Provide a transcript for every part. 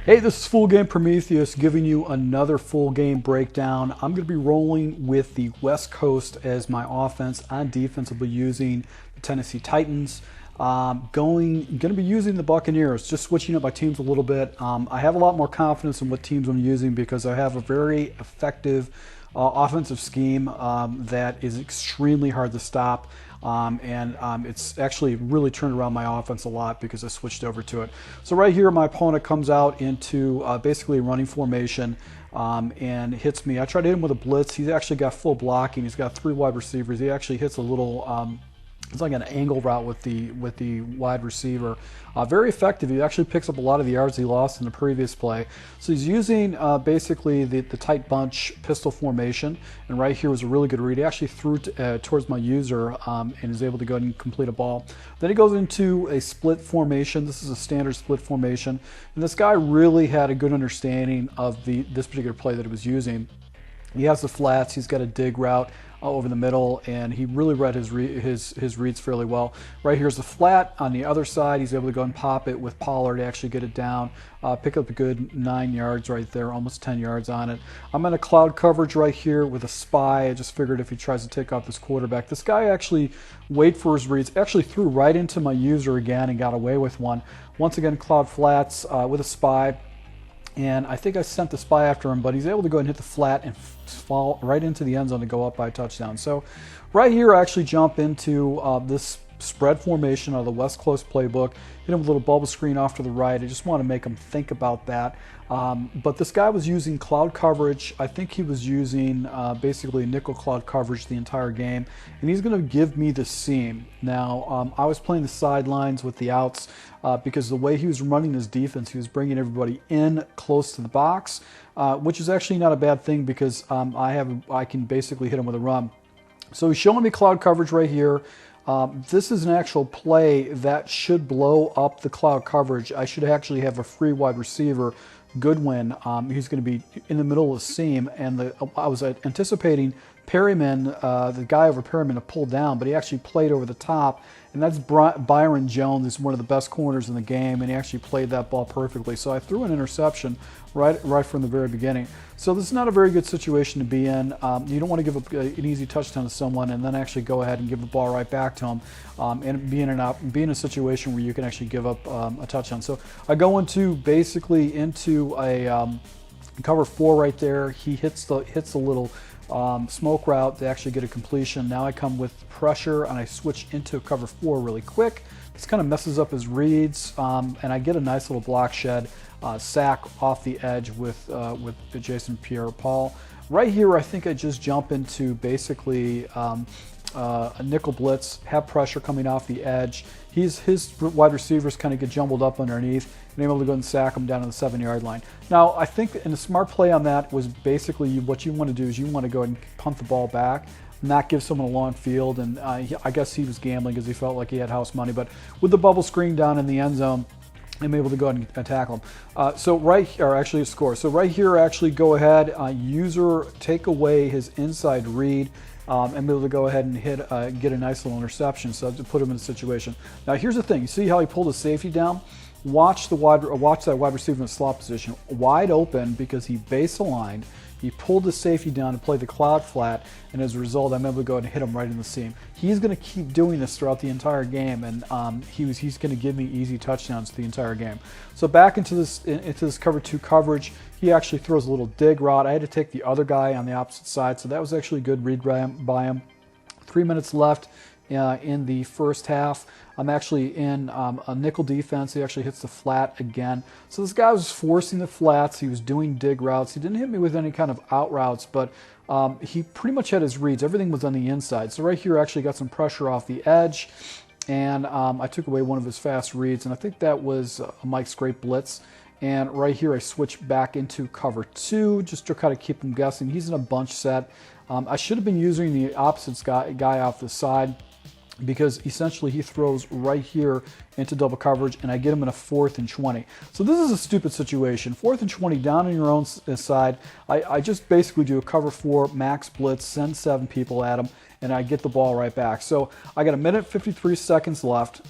Hey, this is Full Game Prometheus giving you another full game breakdown. I'm going to be rolling with the West Coast as my offense. On defense, I'll be using the Tennessee Titans. Going to be using the Buccaneers, just switching up my teams a little bit. I have a lot more confidence in what teams I'm using because I have a very effective offensive scheme that is extremely hard to stop. It's actually really turned around my offense a lot because I switched over to it. So right here, my opponent comes out into basically running formation and hits me. I tried to hit him with a blitz. He's actually got full blocking. He's got 3 wide receivers. He actually hits a little it's like an angle route with the wide receiver. Very effective. He actually picks up a lot of the yards he lost in the previous play. So he's using basically the tight bunch pistol formation. And right here was a really good read. He actually threw towards my user and is able to go ahead and complete a ball. Then he goes into a split formation. This is a standard split formation. And this guy really had a good understanding of this particular play that he was using. He has the flats. He's got a dig route over the middle, and he really read his reads fairly well. Right here's the flat on the other side. He's able to go and pop it with Pollard to actually get it down, pick up a good 9 yards right there, almost 10 yards on it. I'm in a cloud coverage right here with a spy. I just figured if he tries to take off this quarterback, this guy actually wait for his reads, actually threw right into my user again and got away with one. Once again, cloud flats with a spy. And I think I sent the spy after him, but he's able to go and hit the flat and fall right into the end zone to go up by a touchdown. So right here, I actually jump into this spread formation out of the West Coast playbook. Hit him with a little bubble screen off to the right. I just want to make him think about that. But this guy was using cloud coverage. I think he was using basically nickel cloud coverage the entire game. And he's going to give me the seam. Now, I was playing the sidelines with the outs because the way he was running his defense, he was bringing everybody in close to the box, which is actually not a bad thing because I can basically hit him with a run. So he's showing me cloud coverage right here. This is an actual play that should blow up the cloud coverage. I should actually have a free wide receiver, Goodwin. He's going to be in the middle of the seam, and I was anticipating Perryman, the guy over Perryman, to pull down, but he actually played over the top, and that's Byron Jones. He's one of the best corners in the game, and he actually played that ball perfectly. So I threw an interception right from the very beginning. So this is not a very good situation to be in. You don't want to give up an easy touchdown to someone and then actually go ahead and give the ball right back to him and be in a situation where you can actually give up a touchdown. So I go into a cover 4 right there. He hits the little smoke route to actually get a completion. Now I come with pressure and I switch into cover 4 really quick. This kind of messes up his reads, and I get a nice little block shed sack off the edge with Jason Pierre-Paul. Right here, I think I just jump into basically a nickel blitz, have pressure coming off the edge. His wide receivers kind of get jumbled up underneath, and able to go and sack him down on the 7-yard line. Now, I think in a smart play on that was basically what you want to do is you want to go ahead and punt the ball back, not give someone a long field, and I guess he was gambling because he felt like he had house money, but with the bubble screen down in the end zone, I'm able to go ahead and tackle him. So right here, or actually a score. So right here, actually go ahead, user take away his inside read, and be able to go ahead and get a nice little interception. So to put him in a situation. Now here's the thing. You see how he pulled his safety down? Watch that wide receiver in slot position, wide open because he base aligned. He pulled the safety down to play the cloud flat, and as a result, I'm able to go ahead and hit him right in the seam. He's going to keep doing this throughout the entire game, and he's going to give me easy touchdowns the entire game. So back into this cover 2 coverage, he actually throws a little dig route. I had to take the other guy on the opposite side, so that was actually a good read by him. 3 minutes left in the first half. I'm actually in a nickel defense. He actually hits the flat again. So this guy was forcing the flats. He was doing dig routes. He didn't hit me with any kind of out routes, but he pretty much had his reads. Everything was on the inside. So right here, I actually got some pressure off the edge, and I took away one of his fast reads, and I think that was a Mike Scrape blitz. And right here, I switch back into cover 2 just to kind of keep him guessing. He's in a bunch set. I should have been using the opposite guy off the side, because essentially he throws right here into double coverage, and I get him in a 4th and 20. So this is a stupid situation. 4th and 20 down on your own side. I just basically do a cover 4 max blitz, send 7 people at him, and I get the ball right back. So I got 1:53 left.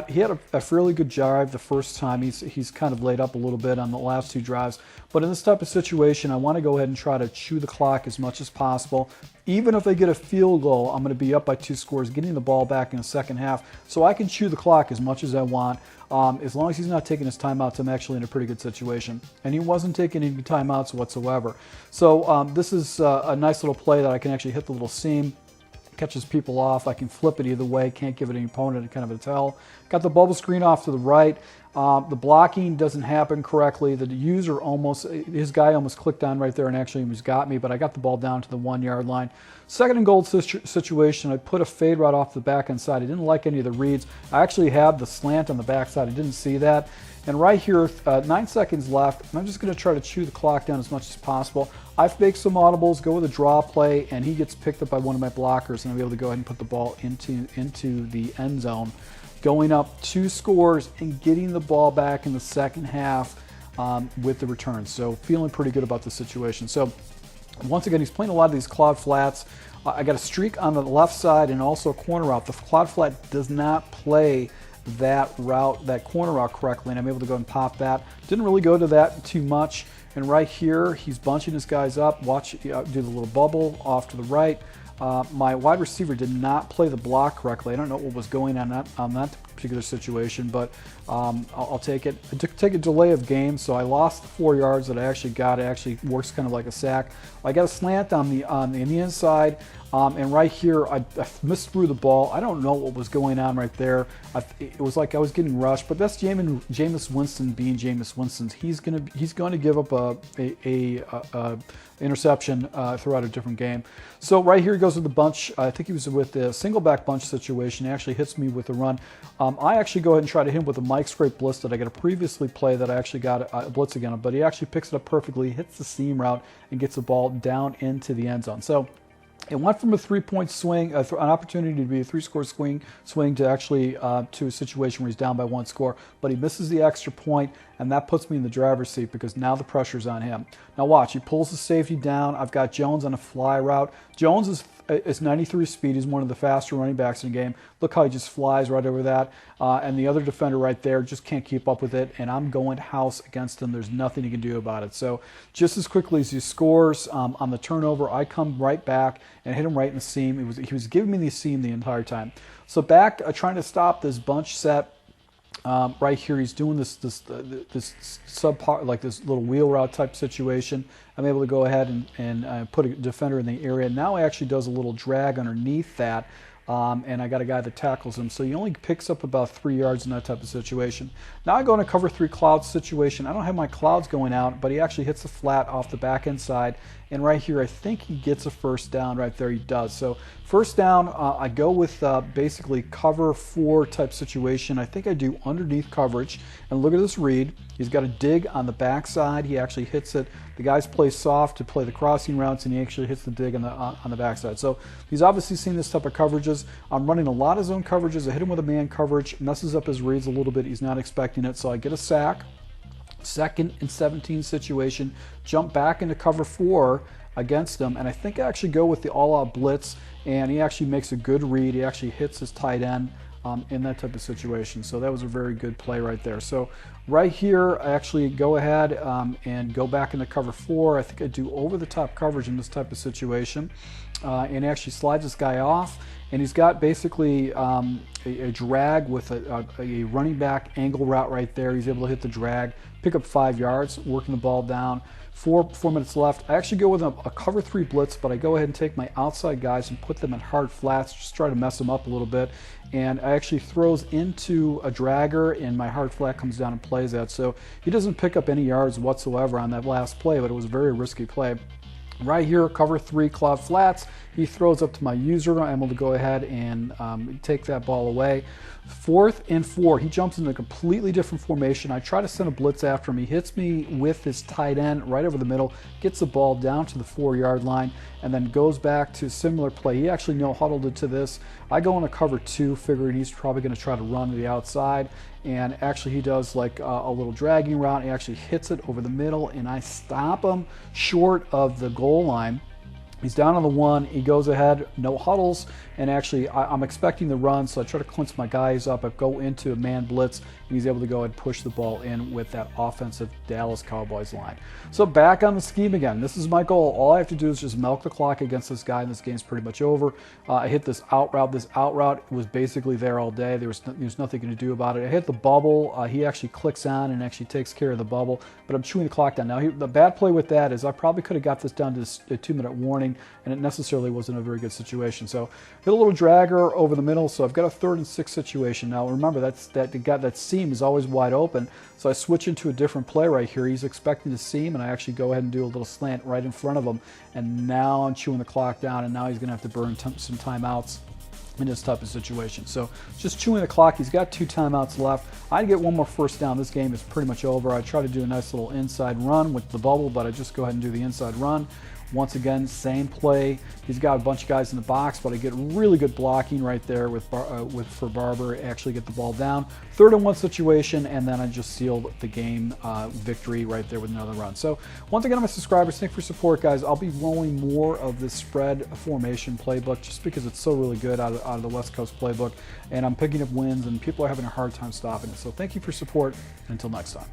He had a fairly good drive the first time. He's kind of laid up a little bit on the last 2 drives. But in this type of situation, I want to go ahead and try to chew the clock as much as possible. Even if I get a field goal, I'm going to be up by 2 scores, getting the ball back in the second half, so I can chew the clock as much as I want. As long as he's not taking his timeouts, I'm actually in a pretty good situation. And he wasn't taking any timeouts whatsoever. So this is a nice little play that I can actually hit the little seam, catches people off. I can flip it either way, can't give it any opponent kind of a tell. Got the bubble screen off to the right. The blocking doesn't happen correctly. The user his guy almost clicked on right there and actually almost got me, but I got the ball down to the 1-yard line. Second and goal situation, I put a fade right off the back end side. I didn't like any of the reads. I actually had the slant on the back side. I didn't see that. And right here, 9 seconds left, and I'm just going to try to chew the clock down as much as possible. I fake some audibles, go with a draw play, and he gets picked up by one of my blockers, and I'm able to go ahead and put the ball into the end zone. Going up 2 scores and getting the ball back in the second half with the return. So feeling pretty good about the situation. So once again, he's playing a lot of these cloud flats. I got a streak on the left side and also a corner route. The cloud flat does not play that route, that corner route correctly, and I'm able to go and pop that. Didn't really go to that too much. And right here, he's bunching his guys up. Watch, do the little bubble off to the right. My wide receiver did not play the block correctly. I don't know what was going on that particular situation, but I'll take it. I take a delay of game, so I lost the 4 yards that I actually got. It actually works kind of like a sack. I got a slant on the inside, and right here I missed through the ball. I don't know what was going on right there. It was like I was getting rushed, but that's Jameis Winston being Jameis Winston. He's going to give up a interception throughout a different game. So right here he goes with the bunch. I think he was with the single back bunch situation. He actually hits me with a run. I actually go ahead and try to hit him with a Mike Scrape blitz that I got a previously play that I actually got a blitz again, but he actually picks it up perfectly, hits the seam route, and gets the ball down into the end zone. So it went from a 3-point swing, an opportunity to be a 3-score swing to actually to a situation where he's down by 1 score, but he misses the extra point, and that puts me in the driver's seat because now the pressure's on him. Now watch, he pulls the safety down. I've got Jones on a fly route. Jones is 93 speed. He's one of the faster running backs in the game. Look how he just flies right over that. And the other defender right there just can't keep up with it, and I'm going house against him. There's nothing he can do about it. So just as quickly as he scores on the turnover, I come right back and hit him right in the seam. He was giving me the seam the entire time. So back trying to stop this bunch set. Right here, he's doing this subpart, like this little wheel route type situation. I'm able to go ahead and put a defender in the area. Now he actually does a little drag underneath that, and I got a guy that tackles him. So he only picks up about 3 yards in that type of situation. Now I go in a cover 3 cloud situation. I don't have my clouds going out, but he actually hits the flat off the back end side. And right here, I think he gets a first down right there. He does. So first down, I go with basically cover 4 type situation. I think I do underneath coverage. And look at this read. He's got a dig on the backside. He actually hits it. The guys play soft to play the crossing routes, and he actually hits the dig on the backside. So he's obviously seen this type of coverages. I'm running a lot of zone coverages. I hit him with a man coverage, messes up his reads a little bit. He's not expecting it, so I get a sack. 2nd and 17 situation, jump back into cover 4 against him, and I think I actually go with the all-out blitz, and he actually makes a good read. He actually hits his tight end in that type of situation. So that was a very good play right there. So right here, I actually go ahead and go back into cover 4. I think I do over-the-top coverage in this type of situation, and actually slides this guy off. And he's got basically a drag with a running back angle route right there. He's able to hit the drag, pick up 5 yards, working the ball down. 4 minutes left. I actually go with a cover 3 blitz, but I go ahead and take my outside guys and put them in hard flats, just try to mess them up a little bit. And I actually throws into a dragger, and my hard flat comes down and plays that. So he doesn't pick up any yards whatsoever on that last play, but it was a very risky play. Right here, cover 3 cloud flats. He throws up to my user. I'm able to go ahead and take that ball away. 4th and 4. He jumps into a completely different formation. I try to send a blitz after him. He hits me with his tight end right over the middle, gets the ball down to the 4-yard line, and then goes back to a similar play. He actually no-huddled it to this. I go in a cover 2, figuring he's probably going to try to run to the outside, and actually he does like a little dragging route. He actually hits it over the middle, and I stop him short of the goal line. He's down on the 1. He goes ahead, no huddles, and actually I'm expecting the run, so I try to clinch my guys up. I go into a man blitz, and he's able to go ahead and push the ball in with that offensive Dallas Cowboys line. So back on the scheme again. This is my goal. All I have to do is just milk the clock against this guy, and this game's pretty much over. I hit this out route. This out route was basically there all day. There's nothing to do about it. I hit the bubble. He actually clicks on and actually takes care of the bubble, but I'm chewing the clock down. Now, the bad play with that is I probably could have got this down to a 2-minute warning, and it necessarily wasn't a very good situation. So hit a little dragger over the middle, so I've got a 3rd and 6 situation. Now remember, that seam is always wide open, so I switch into a different play right here. He's expecting to seam, and I actually go ahead and do a little slant right in front of him, and now I'm chewing the clock down, and now he's going to have to burn some timeouts in this type of situation. So just chewing the clock. He's got 2 timeouts left. I get 1 more first down. This game is pretty much over. I try to do a nice little inside run with the bubble, but I just go ahead and do the inside run. Once again, same play. He's got a bunch of guys in the box, but I get really good blocking right there for Barber. Actually get the ball down. 3rd and 1 situation, and then I just sealed the game victory right there with another run. So once again, my subscribers, thank you for support, guys. I'll be rolling more of this spread formation playbook just because it's so really good out of the West Coast playbook, and I'm picking up wins, and people are having a hard time stopping it. So thank you for support. Until next time.